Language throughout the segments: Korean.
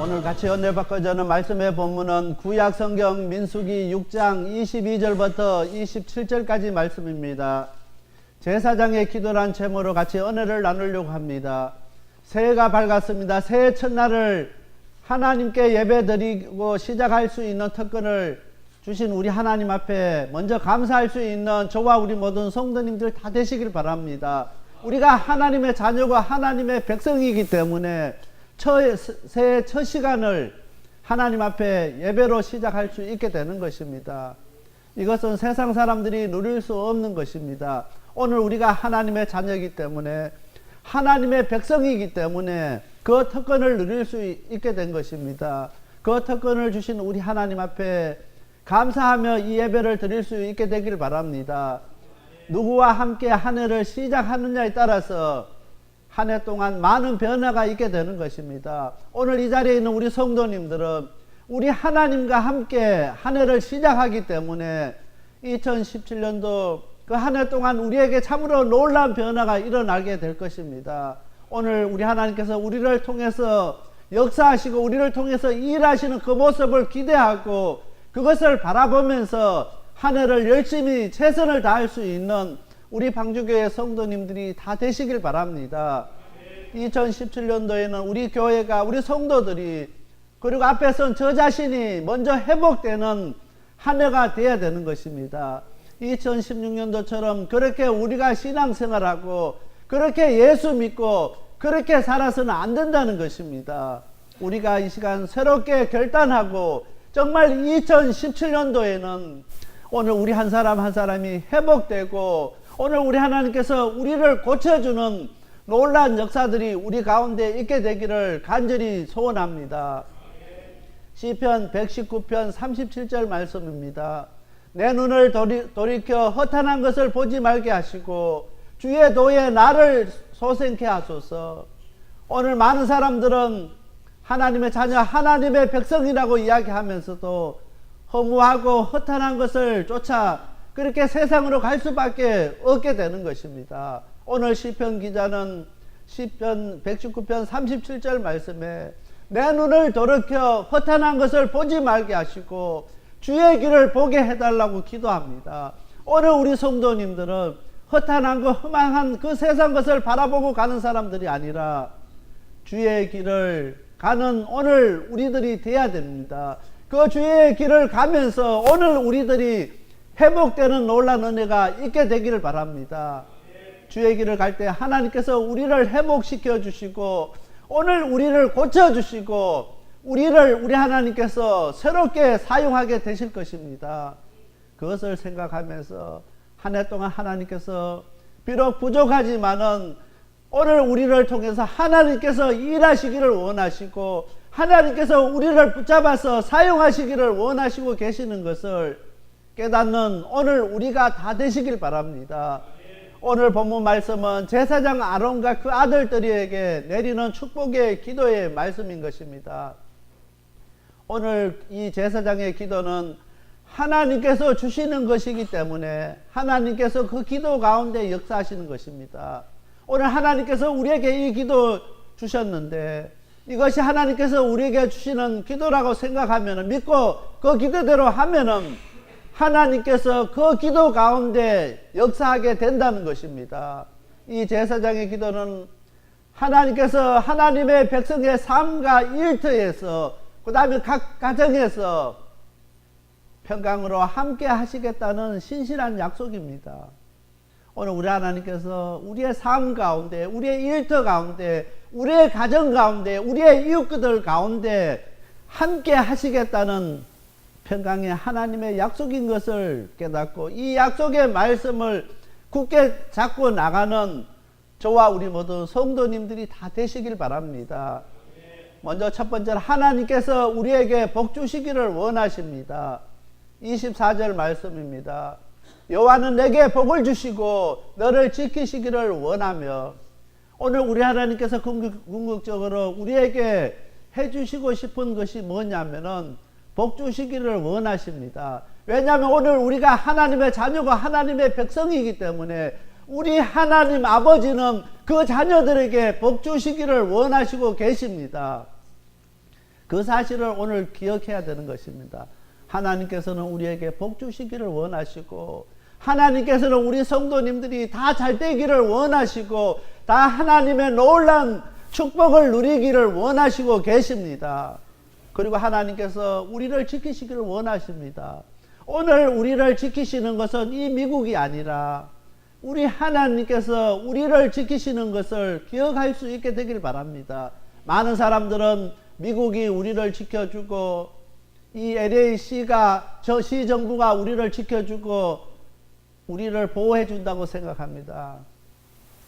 오늘 같이 은혜 받고자 하는 말씀의 본문은 구약 성경 민수기 6장 22절부터 27절까지 말씀입니다. 제사장의 기도란 제목으로 같이 은혜를 나누려고 합니다. 새해가 밝았습니다. 새해 첫날을 하나님께 예배드리고 시작할 수 있는 특권을 주신 우리 하나님 앞에 먼저 감사할 수 있는 저와 우리 모든 성도님들 다 되시길 바랍니다. 우리가 하나님의 자녀고 하나님의 백성이기 때문에 새해 첫 시간을 하나님 앞에 예배로 시작할 수 있게 되는 것입니다. 이것은 세상 사람들이 누릴 수 없는 것입니다. 오늘 우리가 하나님의 자녀이기 때문에 하나님의 백성이기 때문에 그 특권을 누릴 수 있게 된 것입니다. 그 특권을 주신 우리 하나님 앞에 감사하며 이 예배를 드릴 수 있게 되길 바랍니다. 누구와 함께 한 해를 시작하느냐에 따라서 한 해 동안 많은 변화가 있게 되는 것입니다. 오늘 이 자리에 있는 우리 성도님들은 우리 하나님과 함께 한 해를 시작하기 때문에 2017년도 그 한 해 동안 우리에게 참으로 놀라운 변화가 일어나게 될 것입니다. 오늘 우리 하나님께서 우리를 통해서 역사하시고 우리를 통해서 일하시는 그 모습을 기대하고 그것을 바라보면서 한 해를 열심히 최선을 다할 수 있는 우리 방주교회 성도님들이 다 되시길 바랍니다. 2017년도에는 우리 교회가 우리 성도들이 그리고 앞에 선 저 자신이 먼저 회복되는 한 해가 되어야 되는 것입니다. 2016년도처럼 그렇게 우리가 신앙생활하고 그렇게 예수 믿고 그렇게 살아서는 안 된다는 것입니다. 우리가 이 시간 새롭게 결단하고 정말 2017년도에는 오늘 우리 한 사람 한 사람이 회복되고 오늘 우리 하나님께서 우리를 고쳐주는 놀라운 역사들이 우리 가운데 있게 되기를 간절히 소원합니다. 시편 119편 37절 말씀입니다. 내 눈을 돌이켜 허탄한 것을 보지 말게 하시고 주의 도에 나를 소생케 하소서. 오늘 많은 사람들은 하나님의 자녀 하나님의 백성이라고 이야기하면서도 허무하고 허탄한 것을 쫓아 그렇게 세상으로 갈 수밖에 없게 되는 것입니다. 오늘 시편 기자는 시편 119편 37절 말씀에 내 눈을 돌이켜 허탄한 것을 보지 말게 하시고 주의 길을 보게 해달라고 기도합니다. 오늘 우리 성도님들은 허탄한 거 흠망한 그 세상 것을 바라보고 가는 사람들이 아니라 주의 길을 가는 오늘 우리들이 돼야 됩니다. 그 주의 길을 가면서 오늘 우리들이 회복되는 놀라운 은혜가 있게 되기를 바랍니다. 주의 길을 갈 때 하나님께서 우리를 회복시켜 주시고 오늘 우리를 고쳐 주시고 우리 하나님께서 새롭게 사용하게 되실 것입니다. 그것을 생각하면서 한 해 동안 하나님께서 비록 부족하지만은 오늘 우리를 통해서 하나님께서 일하시기를 원하시고 하나님께서 우리를 붙잡아서 사용하시기를 원하시고 계시는 것을 깨닫는 오늘 우리가 다 되시길 바랍니다. 오늘 본문 말씀은 제사장 아론과 그 아들들에게 내리는 축복의 기도의 말씀인 것입니다. 오늘 이 제사장의 기도는 하나님께서 주시는 것이기 때문에 하나님께서 그 기도 가운데 역사하시는 것입니다. 오늘 하나님께서 우리에게 이 기도 주셨는데 이것이 하나님께서 우리에게 주시는 기도라고 생각하면 믿고 그 기도대로 하면은 하나님께서 그 기도 가운데 역사하게 된다는 것입니다. 이 제사장의 기도는 하나님께서 하나님의 백성의 삶과 일터에서 그 다음에 각 가정에서 평강으로 함께 하시겠다는 신실한 약속입니다. 오늘 우리 하나님께서 우리의 삶 가운데 우리의 일터 가운데 우리의 가정 가운데 우리의 이웃들 가운데 함께 하시겠다는 평강의 하나님의 약속인 것을 깨닫고 이 약속의 말씀을 굳게 잡고 나가는 저와 우리 모두 성도님들이 다 되시길 바랍니다. 먼저 첫 번째로 하나님께서 우리에게 복 주시기를 원하십니다. 24절 말씀입니다. 여호와는 내게 복을 주시고 너를 지키시기를 원하며 오늘 우리 하나님께서 궁극적으로 우리에게 해주시고 싶은 것이 뭐냐면은 복 주시기를 원하십니다. 왜냐하면 오늘 우리가 하나님의 자녀고 하나님의 백성이기 때문에 우리 하나님 아버지는 그 자녀들에게 복 주시기를 원하시고 계십니다. 그 사실을 오늘 기억해야 되는 것입니다. 하나님께서는 우리에게 복 주시기를 원하시고, 하나님께서는 우리 성도님들이 다 잘 되기를 원하시고, 다 하나님의 놀라운 축복을 누리기를 원하시고 계십니다. 그리고 하나님께서 우리를 지키시기를 원하십니다. 오늘 우리를 지키시는 것은 이 미국이 아니라 우리 하나님께서 우리를 지키시는 것을 기억할 수 있게 되길 바랍니다. 많은 사람들은 미국이 우리를 지켜주고 이 LA시가 저 시정부가 우리를 지켜주고 우리를 보호해 준다고 생각합니다.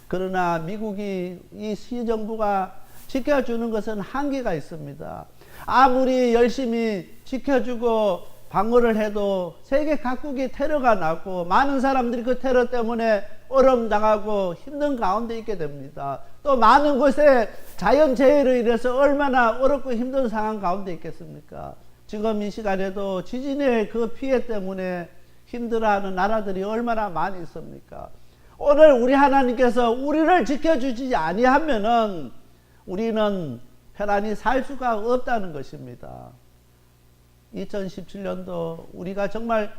그러나 미국이 이 시정부가 지켜주는 것은 한계가 있습니다. 아무리 열심히 지켜주고 방어를 해도 세계 각국이 테러가 나고 많은 사람들이 그 테러 때문에 어려움당하고 힘든 가운데 있게 됩니다. 또 많은 곳에 자연재해로 인해서 얼마나 어렵고 힘든 상황 가운데 있겠습니까? 지금 이 시간에도 지진의 그 피해 때문에 힘들어하는 나라들이 얼마나 많이 있습니까? 오늘 우리 하나님께서 우리를 지켜주지 아니하면은 우리는 편안히 살 수가 없다는 것입니다. 2017년도 우리가 정말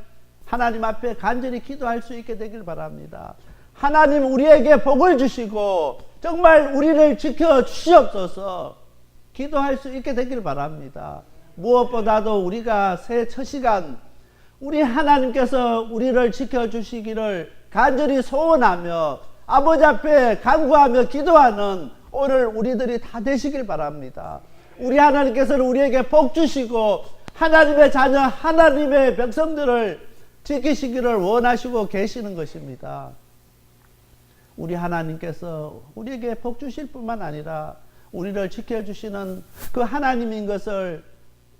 하나님 앞에 간절히 기도할 수 있게 되길 바랍니다. 하나님 우리에게 복을 주시고 정말 우리를 지켜주시옵소서 기도할 수 있게 되길 바랍니다. 무엇보다도 우리가 새해 첫 시간 우리 하나님께서 우리를 지켜주시기를 간절히 소원하며 아버지 앞에 간구하며 기도하는 오늘 우리들이 다 되시길 바랍니다. 우리 하나님께서는 우리에게 복 주시고 하나님의 자녀 하나님의 백성들을 지키시기를 원하시고 계시는 것입니다. 우리 하나님께서 우리에게 복 주실 뿐만 아니라 우리를 지켜주시는 그 하나님인 것을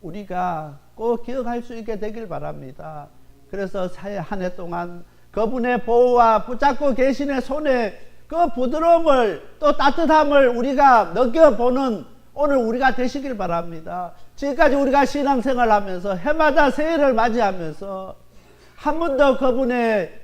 우리가 꼭 기억할 수 있게 되길 바랍니다. 그래서 새해 한 해 동안 그분의 보호와 붙잡고 계신의 손에 그 부드러움을 또 따뜻함을 우리가 느껴보는 오늘 우리가 되시길 바랍니다. 지금까지 우리가 신앙생활 하면서 해마다 새해를 맞이하면서 한 번도 그분의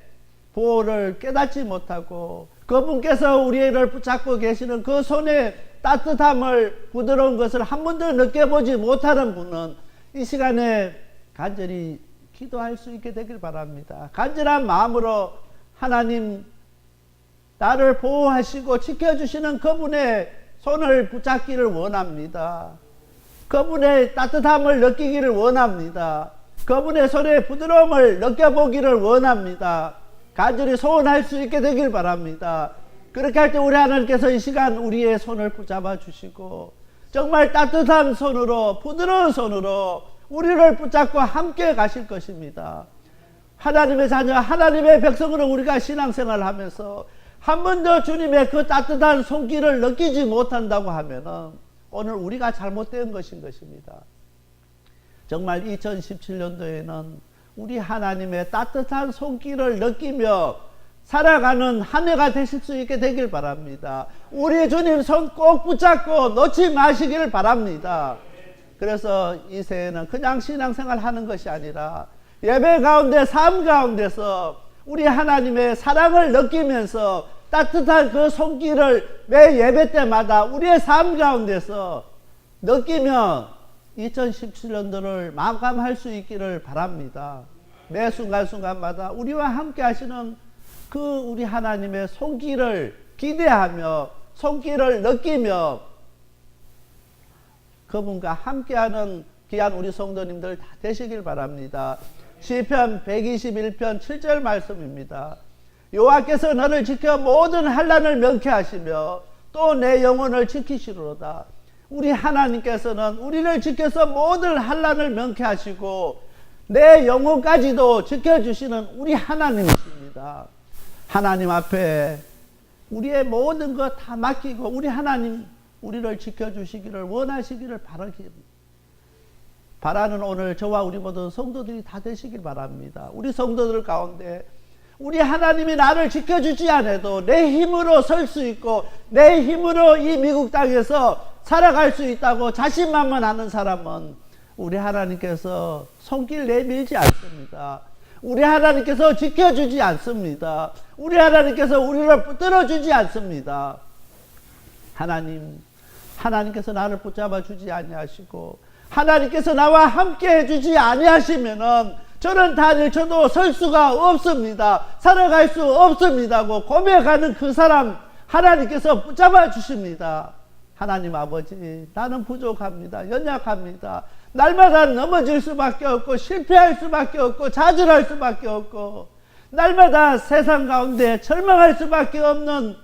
보호를 깨닫지 못하고 그분께서 우리를 붙잡고 계시는 그 손의 따뜻함을 부드러운 것을 한 번도 느껴보지 못하는 분은 이 시간에 간절히 기도할 수 있게 되길 바랍니다. 간절한 마음으로 하나님 나를 보호하시고 지켜주시는 그분의 손을 붙잡기를 원합니다. 그분의 따뜻함을 느끼기를 원합니다. 그분의 손의 부드러움을 느껴보기를 원합니다. 간절히 소원할 수 있게 되길 바랍니다. 그렇게 할 때 우리 하나님께서 이 시간 우리의 손을 붙잡아 주시고 정말 따뜻한 손으로 부드러운 손으로 우리를 붙잡고 함께 가실 것입니다. 하나님의 자녀 하나님의 백성으로 우리가 신앙생활을 하면서 한 번도 주님의 그 따뜻한 손길을 느끼지 못한다고 하면은 오늘 우리가 잘못된 것인 것입니다. 정말 2017년도에는 우리 하나님의 따뜻한 손길을 느끼며 살아가는 한 해가 되실 수 있게 되길 바랍니다. 우리 주님 손 꼭 붙잡고 놓지 마시기를 바랍니다. 그래서 이 새해는 그냥 신앙생활 하는 것이 아니라 예배 가운데 삶 가운데서 우리 하나님의 사랑을 느끼면서 따뜻한 그 손길을 매 예배 때마다 우리의 삶 가운데서 느끼며 2017년도를 마감할 수 있기를 바랍니다. 매 순간순간마다 우리와 함께 하시는 그 우리 하나님의 손길을 기대하며 손길을 느끼며 그분과 함께하는 귀한 우리 성도님들 다 되시길 바랍니다. 시편 121편 7절 말씀입니다. 여호와께서 너를 지켜 모든 환난을 명쾌하시며 또 내 영혼을 지키시리로다. 우리 하나님께서는 우리를 지켜서 모든 환난을 명쾌하시고 내 영혼까지도 지켜주시는 우리 하나님이십니다. 하나님 앞에 우리의 모든 것 다 맡기고 우리 하나님 우리를 지켜주시기를 원하시기를 바라는 오늘 저와 우리 모든 성도들이 다 되시길 바랍니다. 우리 성도들 가운데 우리 하나님이 나를 지켜주지 않아도 내 힘으로 설 수 있고 내 힘으로 이 미국 땅에서 살아갈 수 있다고 자신만만하는 사람은 우리 하나님께서 손길 내밀지 않습니다. 우리 하나님께서 지켜주지 않습니다. 우리 하나님께서 우리를 붙들어주지 않습니다. 하나님께서 나를 붙잡아 주지 아니하시고 하나님께서 나와 함께 해주지 아니하시면은 저는 다들 저도 설 수가 없습니다. 살아갈 수 없습니다고 고백하는 그 사람 하나님께서 붙잡아 주십니다. 하나님 아버지, 나는 부족합니다. 연약합니다. 날마다 넘어질 수밖에 없고 실패할 수밖에 없고 좌절할 수밖에 없고 날마다 세상 가운데 절망할 수밖에 없는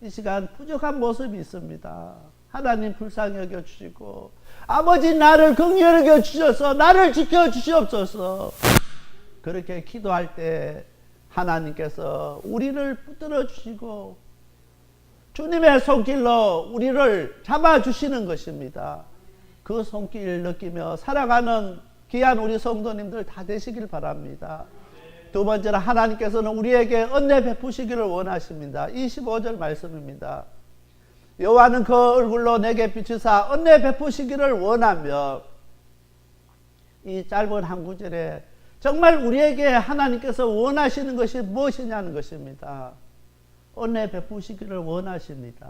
이 시간 부족한 모습이 있습니다. 하나님 불쌍히 여겨주시고 아버지 나를 긍휼히 여겨주셔서 나를 지켜주시옵소서. 그렇게 기도할 때 하나님께서 우리를 붙들어 주시고 주님의 손길로 우리를 잡아주시는 것입니다. 그 손길 느끼며 살아가는 귀한 우리 성도님들 다 되시길 바랍니다. 두 번째로 하나님께서는 우리에게 은혜 베푸시기를 원하십니다. 25절 말씀입니다. 여호와는 그 얼굴로 내게 비추사 은혜 베푸시기를 원하며, 이 짧은 한 구절에 정말 우리에게 하나님께서 원하시는 것이 무엇이냐는 것입니다. 은혜 베푸시기를 원하십니다.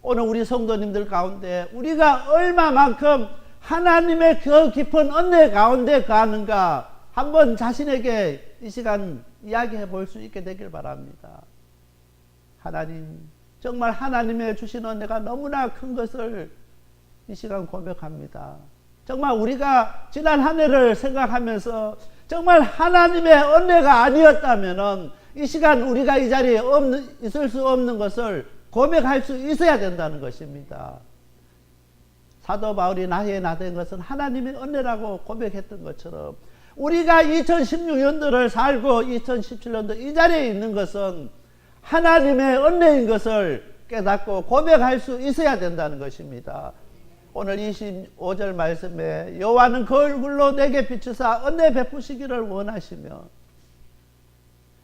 오늘 우리 성도님들 가운데 우리가 얼마만큼 하나님의 그 깊은 은혜 가운데 가는가 한번 자신에게 이 시간 이야기해 볼 수 있게 되길 바랍니다. 하나님, 정말 하나님의 주신 은혜가 너무나 큰 것을 이 시간 고백합니다. 정말 우리가 지난 한 해를 생각하면서 정말 하나님의 은혜가 아니었다면 이 시간 우리가 이 자리에 있을 수 없는 것을 고백할 수 있어야 된다는 것입니다. 사도 바울이 나의 나 된 것은 하나님의 은혜라고 고백했던 것처럼 우리가 2016년도를 살고 2017년도 이 자리에 있는 것은 하나님의 은혜인 것을 깨닫고 고백할 수 있어야 된다는 것입니다. 오늘 25절 말씀에 여호와는 그 얼굴로 내게 비추사 은혜 베푸시기를 원하시며,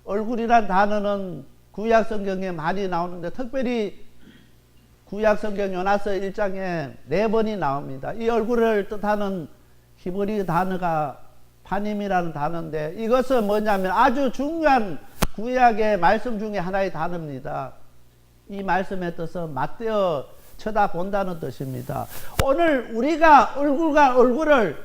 얼굴이란 단어는 구약 성경에 많이 나오는데 특별히 구약 성경 요나서 1장에 4번이 나옵니다. 이 얼굴을 뜻하는 히브리 단어가 파님이라는 단어인데 이것은 뭐냐면 아주 중요한 구약의 말씀 중에 하나의 단어입니다. 이 말씀의 뜻은 맞대어 쳐다본다는 뜻입니다. 오늘 우리가 얼굴과 얼굴을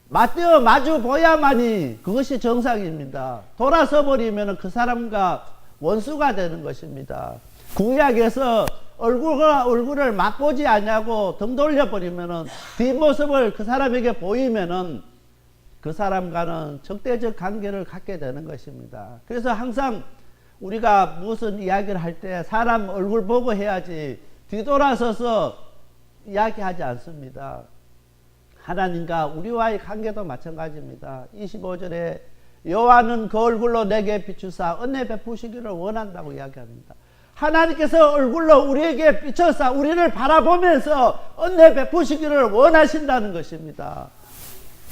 맞대어 마주 보야만이 그것이 정상입니다. 돌아서 버리면 그 사람과 원수가 되는 것입니다. 구약에서 얼굴과 얼굴을 맞보지 않냐고 등 돌려버리면 뒷모습을 그 사람에게 보이면은 그 사람과는 적대적 관계를 갖게 되는 것입니다. 그래서 항상 우리가 무슨 이야기를 할 때 사람 얼굴 보고 해야지 뒤돌아서서 이야기하지 않습니다. 하나님과 우리와의 관계도 마찬가지입니다. 25절에 여호와는 그 얼굴로 내게 비추사 은혜 베푸시기를 원한다고 이야기합니다. 하나님께서 얼굴로 우리에게 비춰서 우리를 바라보면서 은혜 베푸시기를 원하신다는 것입니다.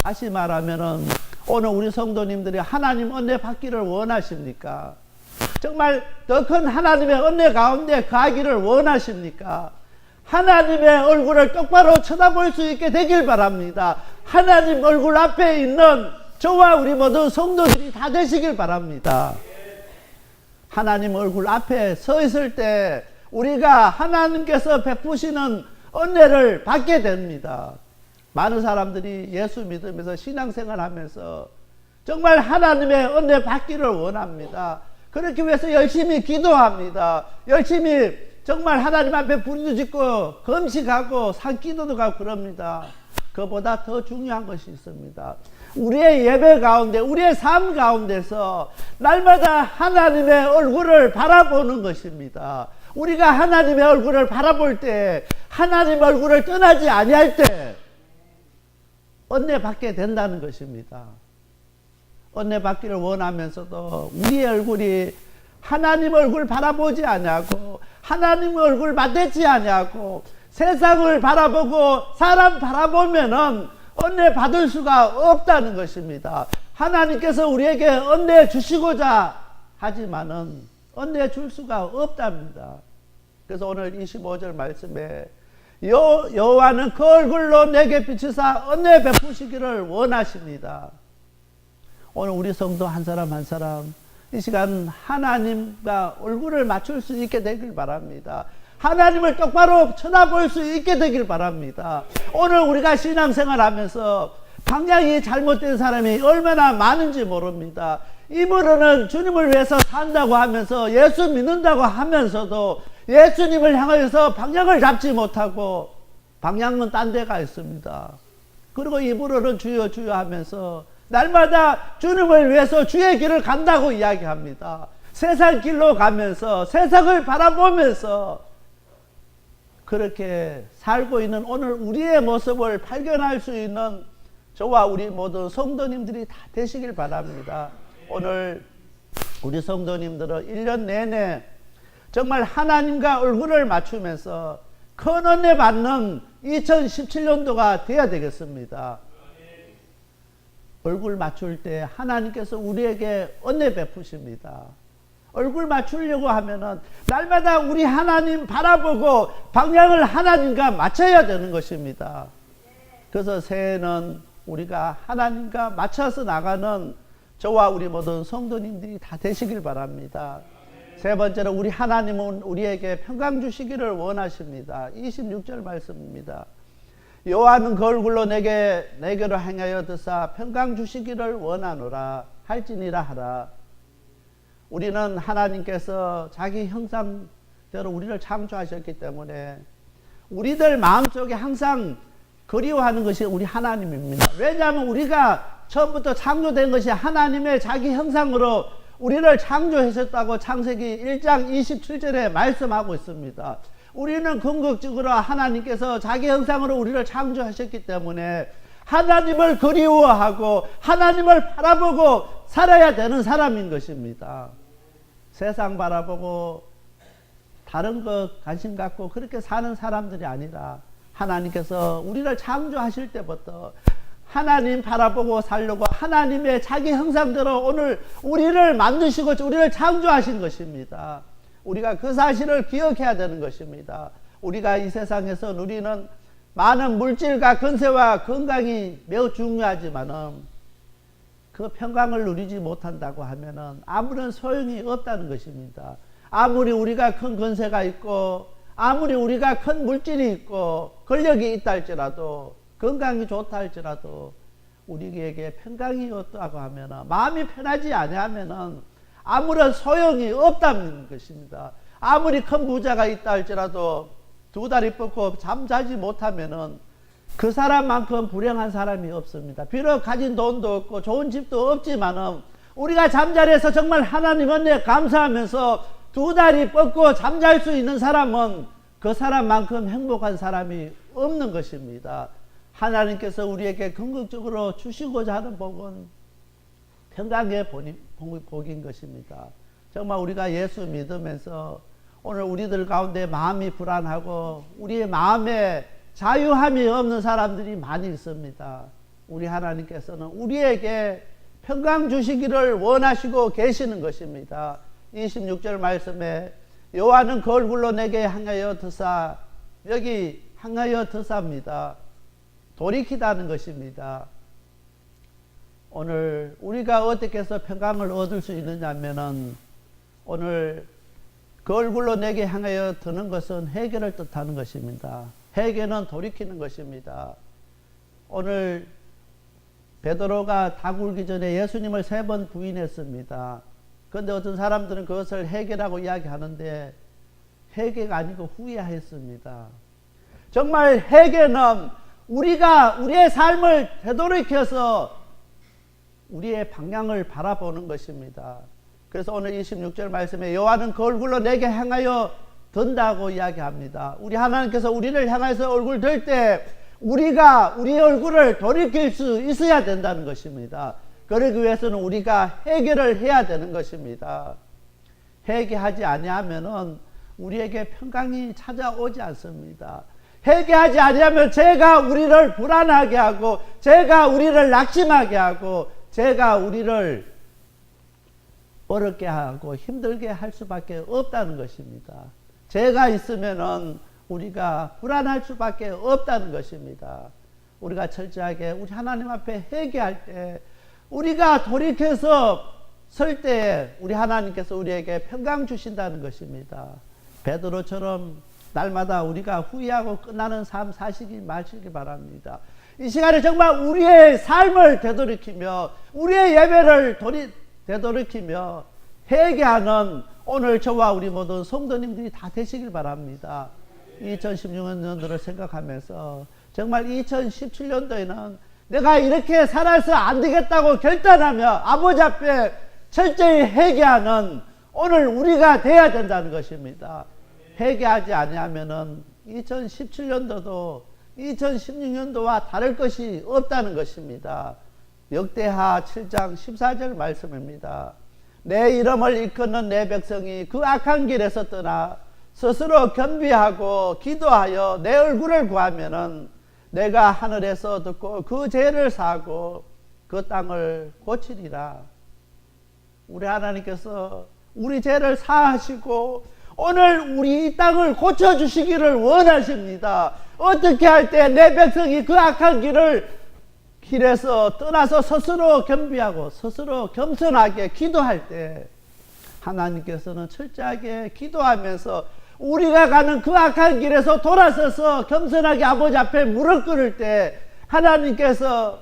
다시 말하면은 오늘 우리 성도님들이 하나님 은혜 받기를 원하십니까? 정말 더 큰 하나님의 은혜 가운데 가기를 원하십니까? 하나님의 얼굴을 똑바로 쳐다볼 수 있게 되길 바랍니다. 하나님 얼굴 앞에 있는 저와 우리 모두 성도들이 다 되시길 바랍니다. 하나님 얼굴 앞에 서 있을 때 우리가 하나님께서 베푸시는 은혜를 받게 됩니다. 많은 사람들이 예수 믿으면서 신앙생활 하면서 정말 하나님의 은혜 받기를 원합니다. 그렇기 위해서 열심히 기도합니다. 열심히 정말 하나님 앞에 부르짖고 금식하고 산기도도 가고 그럽니다. 그보다 더 중요한 것이 있습니다. 우리의 예배 가운데 우리의 삶 가운데서 날마다 하나님의 얼굴을 바라보는 것입니다. 우리가 하나님의 얼굴을 바라볼 때 하나님 얼굴을 떠나지 아니할 때 은혜 받게 된다는 것입니다. 은혜 받기를 원하면서도 우리의 얼굴이 하나님 얼굴 바라보지 않냐고 하나님 얼굴 맞대지 않냐고 세상을 바라보고 사람 바라보면은 은혜 받을 수가 없다는 것입니다. 하나님께서 우리에게 은혜 주시고자 하지만은 은혜 줄 수가 없답니다. 그래서 오늘 25절 말씀에 여호와는 그 얼굴로 내게 비추사 은혜 베푸시기를 원하십니다. 오늘 우리 성도 한 사람 한 사람 이 시간 하나님과 얼굴을 맞출 수 있게 되길 바랍니다. 하나님을 똑바로 쳐다볼 수 있게 되길 바랍니다. 오늘 우리가 신앙생활 하면서 방향이 잘못된 사람이 얼마나 많은지 모릅니다. 입으로는 주님을 위해서 산다고 하면서 예수 믿는다고 하면서도 예수님을 향해서 방향을 잡지 못하고 방향은 딴 데가 있습니다. 그리고 입으로는 주여 주여 하면서 날마다 주님을 위해서 주의 길을 간다고 이야기합니다. 세상 길로 가면서 세상을 바라보면서 그렇게 살고 있는 오늘 우리의 모습을 발견할 수 있는 저와 우리 모든 성도님들이 다 되시길 바랍니다. 오늘 우리 성도님들은 1년 내내 정말 하나님과 얼굴을 맞추면서 큰 은혜 받는 2017년도가 되어야 되겠습니다. 얼굴 맞출 때 하나님께서 우리에게 은혜 베푸십니다. 얼굴 맞추려고 하면은 날마다 우리 하나님 바라보고 방향을 하나님과 맞춰야 되는 것입니다. 그래서 새해는 우리가 하나님과 맞춰서 나가는 저와 우리 모든 성도님들이 다 되시길 바랍니다. 세 번째로 우리 하나님은 우리에게 평강 주시기를 원하십니다. 26절 말씀입니다. 여호와는 그 얼굴로 내게로 행하여 드사 평강 주시기를 원하노라 할지니라 하라. 우리는 하나님께서 자기 형상대로 우리를 창조하셨기 때문에 우리들 마음속에 항상 그리워하는 것이 우리 하나님입니다. 왜냐하면 우리가 처음부터 창조된 것이 하나님의 자기 형상으로 우리를 창조하셨다고 창세기 1장 27절에 말씀하고 있습니다. 우리는 궁극적으로 하나님께서 자기 형상으로 우리를 창조하셨기 때문에 하나님을 그리워하고 하나님을 바라보고 살아야 되는 사람인 것입니다. 세상 바라보고 다른 것 관심 갖고 그렇게 사는 사람들이 아니라 하나님께서 우리를 창조하실 때부터 하나님 바라보고 살려고 하나님의 자기 형상대로 오늘 우리를 만드시고 우리를 창조하신 것입니다. 우리가 그 사실을 기억해야 되는 것입니다. 우리가 이 세상에서 누리는 많은 물질과 건세와 건강이 매우 중요하지만은 그 평강을 누리지 못한다고 하면은 아무런 소용이 없다는 것입니다. 아무리 우리가 큰 건세가 있고 아무리 우리가 큰 물질이 있고 권력이 있다 할지라도 건강이 좋다 할지라도 우리에게 평강이 없다고 하면은 마음이 편하지 아니하면은 아무런 소용이 없다는 것입니다. 아무리 큰 부자가 있다 할지라도 두 다리 뻗고 잠자지 못하면은 그 사람만큼 불행한 사람이 없습니다. 비록 가진 돈도 없고 좋은 집도 없지만은 우리가 잠자리에서 정말 하나님 은혜에 감사하면서 두 다리 뻗고 잠잘 수 있는 사람은 그 사람만큼 행복한 사람이 없는 것입니다. 하나님께서 우리에게 궁극적으로 주시고자 하는 복은 평강의 복인 것입니다. 정말 우리가 예수 믿으면서 오늘 우리들 가운데 마음이 불안하고 우리의 마음에 자유함이 없는 사람들이 많이 있습니다. 우리 하나님께서는 우리에게 평강 주시기를 원하시고 계시는 것입니다. 26절 말씀에 여호와는 그 얼굴로 내게 향하여 드사, 여기 향하여 드사입니다. 돌이키다는 것입니다. 오늘 우리가 어떻게 해서 평강을 얻을 수 있느냐면은 오늘 그 얼굴로 내게 향하여 드는 것은 회개를 뜻하는 것입니다. 회개는 돌이키는 것입니다. 오늘 베드로가 닭 울기 전에 예수님을 3번 부인했습니다. 그런데 어떤 사람들은 그것을 회개라고 이야기하는데 회개가 아니고 후회했습니다. 정말 회개는 우리가 우리의 삶을 되돌이켜서 우리의 방향을 바라보는 것입니다. 그래서 오늘 26절 말씀에 여호와는 그 얼굴로 내게 향하여 든다고 이야기합니다. 우리 하나님께서 우리를 향해서 얼굴 들 때 우리가 우리의 얼굴을 돌이킬 수 있어야 된다는 것입니다. 그러기 위해서는 우리가 회개를 해야 되는 것입니다. 회개하지 아니하면은 우리에게 평강이 찾아오지 않습니다. 회개하지 아니하면 죄가 우리를 불안하게 하고 죄가 우리를 낙심하게 하고 죄가 우리를 어렵게 하고 힘들게 할 수밖에 없다는 것입니다. 죄가 있으면은 우리가 불안할 수밖에 없다는 것입니다. 우리가 철저하게 우리 하나님 앞에 회개할 때 우리가 돌이켜서 설 때 우리 하나님께서 우리에게 평강 주신다는 것입니다. 베드로처럼 날마다 우리가 후회하고 끝나는 삶 사시기 마시기 바랍니다. 이 시간에 정말 우리의 삶을 되돌이키며 우리의 예배를 되돌이키며 회개하는 오늘 저와 우리 모든 성도님들이 다 되시길 바랍니다. 2016년도를 생각하면서 정말 2017년도에는 내가 이렇게 살아서 안 되겠다고 결단하며 아버지 앞에 철저히 회개하는 오늘 우리가 돼야 된다는 것입니다. 회개하지 아니하면은 2017년도도 2016년도와 다를 것이 없다는 것입니다. 역대하 7장 14절 말씀입니다. 내 이름을 일컫는 내 백성이 그 악한 길에서 떠나 스스로 겸비하고 기도하여 내 얼굴을 구하면은 내가 하늘에서 듣고 그 죄를 사하고 그 땅을 고치리라. 우리 하나님께서 우리 죄를 사하시고 오늘 우리 이 땅을 고쳐주시기를 원하십니다. 어떻게 할 때 내 백성이 그 악한 길에서 떠나서 스스로 겸비하고 스스로 겸손하게 기도할 때 하나님께서는 철저하게 기도하면서 우리가 가는 그 악한 길에서 돌아서서 겸손하게 아버지 앞에 무릎 꿇을 때 하나님께서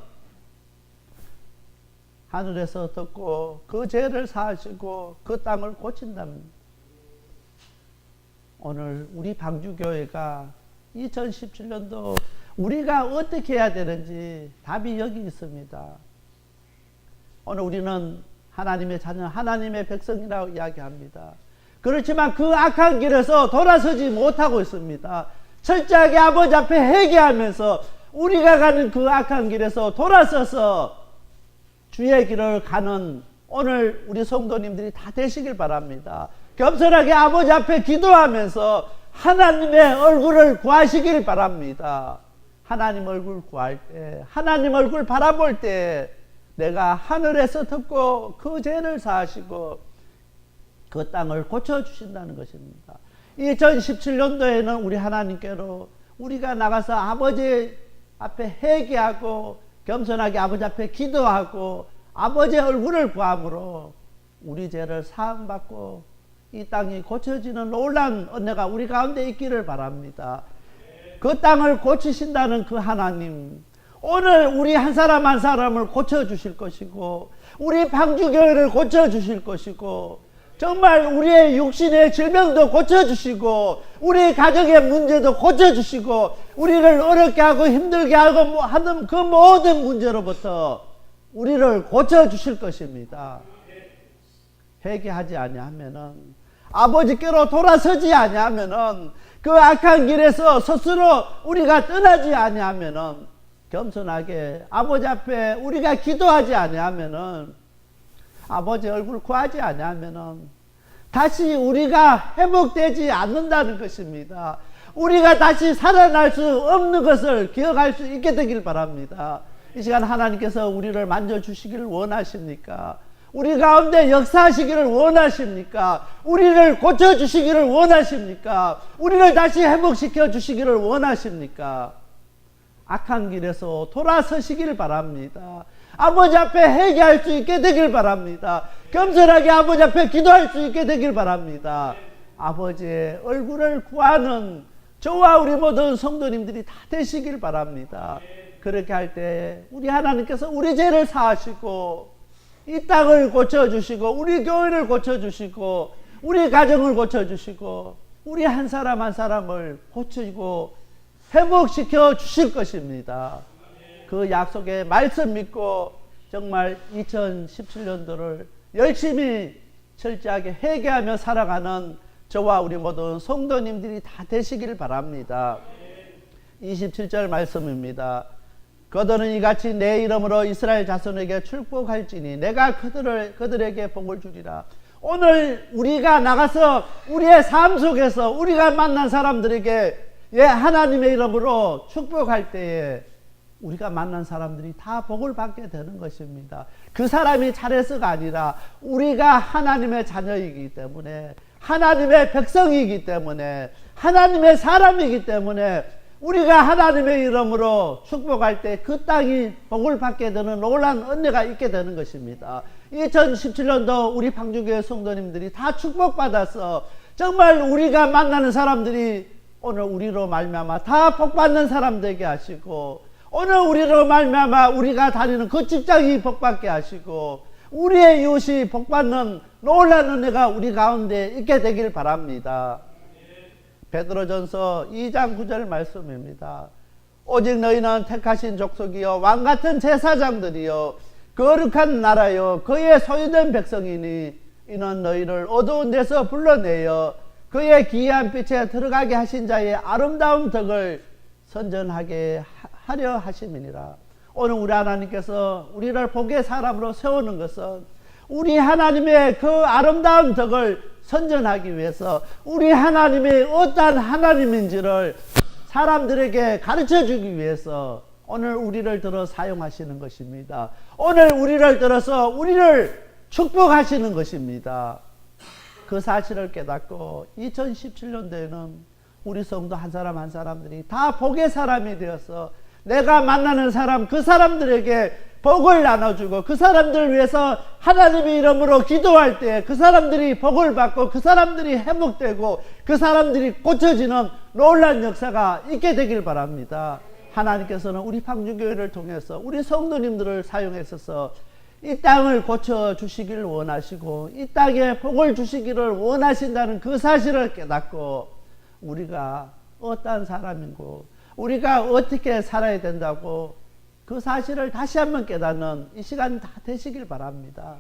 하늘에서 듣고 그 죄를 사하시고 그 땅을 고친답니다. 오늘 우리 방주교회가 2017년도 우리가 어떻게 해야 되는지 답이 여기 있습니다. 오늘 우리는 하나님의 자녀, 하나님의 백성이라고 이야기합니다. 그렇지만 그 악한 길에서 돌아서지 못하고 있습니다. 철저하게 아버지 앞에 회개하면서 우리가 가는 그 악한 길에서 돌아서서 주의 길을 가는 오늘 우리 성도님들이 다 되시길 바랍니다. 겸손하게 아버지 앞에 기도하면서 하나님의 얼굴을 구하시길 바랍니다. 하나님 얼굴 구할 때, 하나님 얼굴 바라볼 때 내가 하늘에서 듣고 그 죄를 사하시고 그 땅을 고쳐주신다는 것입니다. 2017년도에는 우리 하나님께로 우리가 나가서 아버지 앞에 회개하고 겸손하게 아버지 앞에 기도하고 아버지의 얼굴을 구함으로 우리 죄를 사함받고 이 땅이 고쳐지는 놀라운 은혜가 우리 가운데 있기를 바랍니다. 그 땅을 고치신다는 그 하나님, 오늘 우리 한 사람 한 사람을 고쳐주실 것이고 우리 방주교회를 고쳐주실 것이고 정말 우리의 육신의 질병도 고쳐주시고 우리 가정의 문제도 고쳐주시고 우리를 어렵게 하고 힘들게 하고 하는 그 모든 문제로부터 우리를 고쳐주실 것입니다. 회개하지 아니하면은 아버지께로 돌아서지 아니하면은 그 악한 길에서 스스로 우리가 떠나지 아니하면은 겸손하게 아버지 앞에 우리가 기도하지 아니하면은 아버지 얼굴 구하지 아니하면은 다시 우리가 회복되지 않는다는 것입니다. 우리가 다시 살아날 수 없는 것을 기억할 수 있게 되길 바랍니다. 이 시간 하나님께서 우리를 만져주시기를 원하십니까? 우리 가운데 역사하시기를 원하십니까? 우리를 고쳐주시기를 원하십니까? 우리를 다시 회복시켜 주시기를 원하십니까? 악한 길에서 돌아서시기를 바랍니다. 아버지 앞에 회개할 수 있게 되길 바랍니다. 겸손하게 아버지 앞에 기도할 수 있게 되길 바랍니다. 아버지의 얼굴을 구하는 저와 우리 모든 성도님들이 다 되시길 바랍니다. 그렇게 할 때 우리 하나님께서 우리 죄를 사하시고 이 땅을 고쳐주시고 우리 교회를 고쳐주시고 우리 가정을 고쳐주시고 우리 한 사람 한 사람을 고치고 회복시켜 주실 것입니다. 그 약속의 말씀 믿고 정말 2017년도를 열심히 철저하게 회개하며 살아가는 저와 우리 모든 성도님들이 다 되시길 바랍니다. 27절 말씀입니다. 그들은 이같이 내 이름으로 이스라엘 자손에게 축복할지니 내가 그들에게 복을 주리라. 오늘 우리가 나가서 우리의 삶 속에서 우리가 만난 사람들에게 하나님의 이름으로 축복할 때에 우리가 만난 사람들이 다 복을 받게 되는 것입니다. 그 사람이 잘해서가 아니라 우리가 하나님의 자녀이기 때문에 하나님의 백성이기 때문에 하나님의 사람이기 때문에 우리가 하나님의 이름으로 축복할 때 그 땅이 복을 받게 되는 놀라운 은혜가 있게 되는 것입니다. 2017년도 우리 방주교회 성도님들이 다 축복받아서 정말 우리가 만나는 사람들이 오늘 우리로 말미암아 다 복받는 사람 되게 하시고, 오늘 우리로 말미암아 우리가 다니는 그 직장이 복받게 하시고, 우리의 이웃이 복받는 놀라운 은혜가 우리 가운데 있게 되길 바랍니다. 베드로전서 2장 9절 말씀입니다. 오직 너희는 택하신 족속이요 왕같은 제사장들이요 거룩한 나라요 그의 소유된 백성이니 이는 너희를 어두운 데서 불러내어 그의 기이한 빛에 들어가게 하신 자의 아름다운 덕을 선전하게 하려 하심이니라. 오늘 우리 하나님께서 우리를 복의 사람으로 세우는 것은 우리 하나님의 그 아름다운 덕을 선전하기 위해서, 우리 하나님이 어떠한 하나님인지를 사람들에게 가르쳐 주기 위해서 오늘 우리를 들어 사용하시는 것입니다. 오늘 우리를 들어서 우리를 축복하시는 것입니다. 그 사실을 깨닫고 2017년도에는 우리 성도 한 사람 한 사람들이 다 복의 사람이 되어서 내가 만나는 사람 그 사람들에게 복을 나눠주고, 그 사람들을 위해서 하나님의 이름으로 기도할 때 그 사람들이 복을 받고 그 사람들이 회복되고 그 사람들이 고쳐지는 놀라운 역사가 있게 되길 바랍니다. 하나님께서는 우리 방주교회를 통해서 우리 성도님들을 사용하셔서 이 땅을 고쳐주시기를 원하시고 이 땅에 복을 주시기를 원하신다는 그 사실을 깨닫고 우리가 어떠한 사람이고 우리가 어떻게 살아야 된다고 그 사실을 다시 한번 깨닫는 이 시간 다 되시길 바랍니다.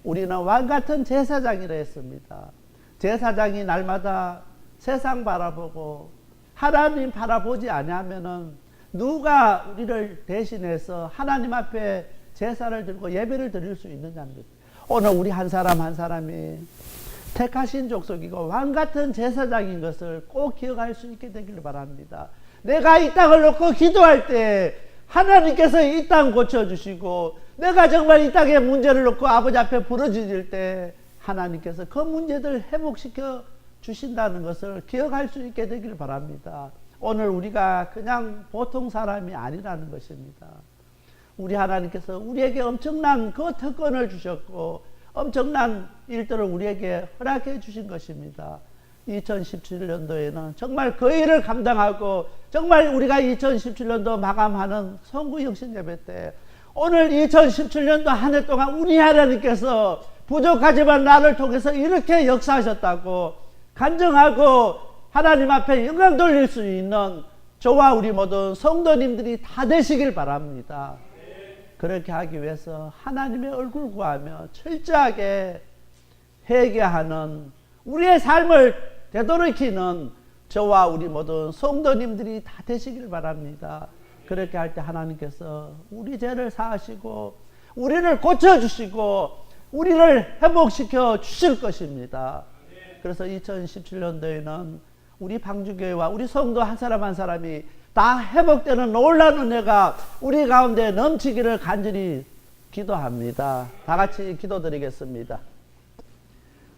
우리는 왕같은 제사장이라 했습니다. 제사장이 날마다 세상 바라보고 하나님 바라보지 아니하면은 누가 우리를 대신해서 하나님 앞에 제사를 들고 예배를 드릴 수 있느냐입니다. 오늘 우리 한 사람 한 사람이 택하신 족속이고 왕같은 제사장인 것을 꼭 기억할 수 있게 되기를 바랍니다. 내가 이 땅을 놓고 기도할 때 하나님께서 이 땅 고쳐주시고, 내가 정말 이 땅의 문제를 놓고 아버지 앞에 부르짖을 때 하나님께서 그 문제들 회복시켜 주신다는 것을 기억할 수 있게 되기를 바랍니다. 오늘 우리가 그냥 보통 사람이 아니라는 것입니다. 우리 하나님께서 우리에게 엄청난 그 특권을 주셨고 엄청난 일들을 우리에게 허락해 주신 것입니다. 2017년도에는 정말 그 일을 감당하고 정말 우리가 2017년도 마감하는 성구영신 예배 때 오늘 2017년도 한 해 동안 우리 하나님께서 부족하지만 나를 통해서 이렇게 역사하셨다고 간증하고 하나님 앞에 영광 돌릴 수 있는 저와 우리 모든 성도님들이 다 되시길 바랍니다. 그렇게 하기 위해서 하나님의 얼굴 구하며 철저하게 회개하는 우리의 삶을 되돌이키는 저와 우리 모든 성도님들이 다 되시길 바랍니다. 그렇게 할 때 하나님께서 우리 죄를 사하시고 우리를 고쳐주시고 우리를 회복시켜 주실 것입니다. 그래서 2017년도에는 우리 방주교회와 우리 성도 한 사람 한 사람이 다 회복되는 놀라운 은혜가 우리 가운데 넘치기를 간절히 기도합니다. 다 같이 기도드리겠습니다.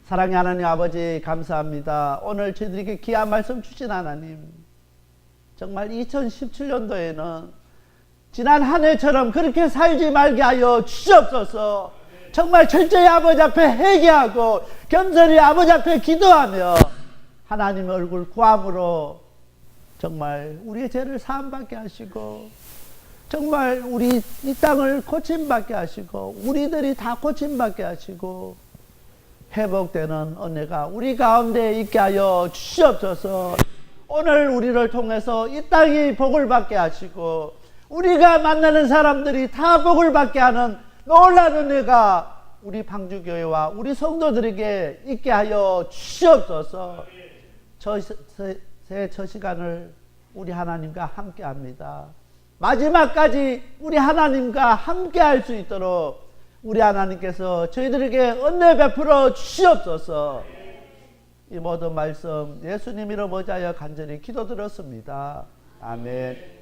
사랑의 하나님 아버지 감사합니다. 오늘 저희들에게 귀한 말씀 주신 하나님, 정말 2017년도에는 지난 한 해처럼 그렇게 살지 말게 하여 주시옵소서. 정말 철저히 아버지 앞에 회개하고 겸손히 아버지 앞에 기도하며 하나님의 얼굴 구함으로 정말 우리의 죄를 사함받게 하시고 정말 우리 이 땅을 고침받게 하시고 우리들이 다 고침받게 하시고 회복되는 은혜가 우리 가운데 있게 하여 주시옵소서. 오늘 우리를 통해서 이 땅이 복을 받게 하시고 우리가 만나는 사람들이 다 복을 받게 하는 놀라운 은혜가 우리 방주교회와 우리 성도들에게 있게 하여 주시옵소서. 저 시간을 우리 하나님과 함께 합니다. 마지막까지 우리 하나님과 함께 할 수 있도록 우리 하나님께서 저희들에게 은혜 베풀어 주시옵소서. 이 모든 말씀 예수님 이름 의지하여 간절히 기도드렸습니다. 아멘.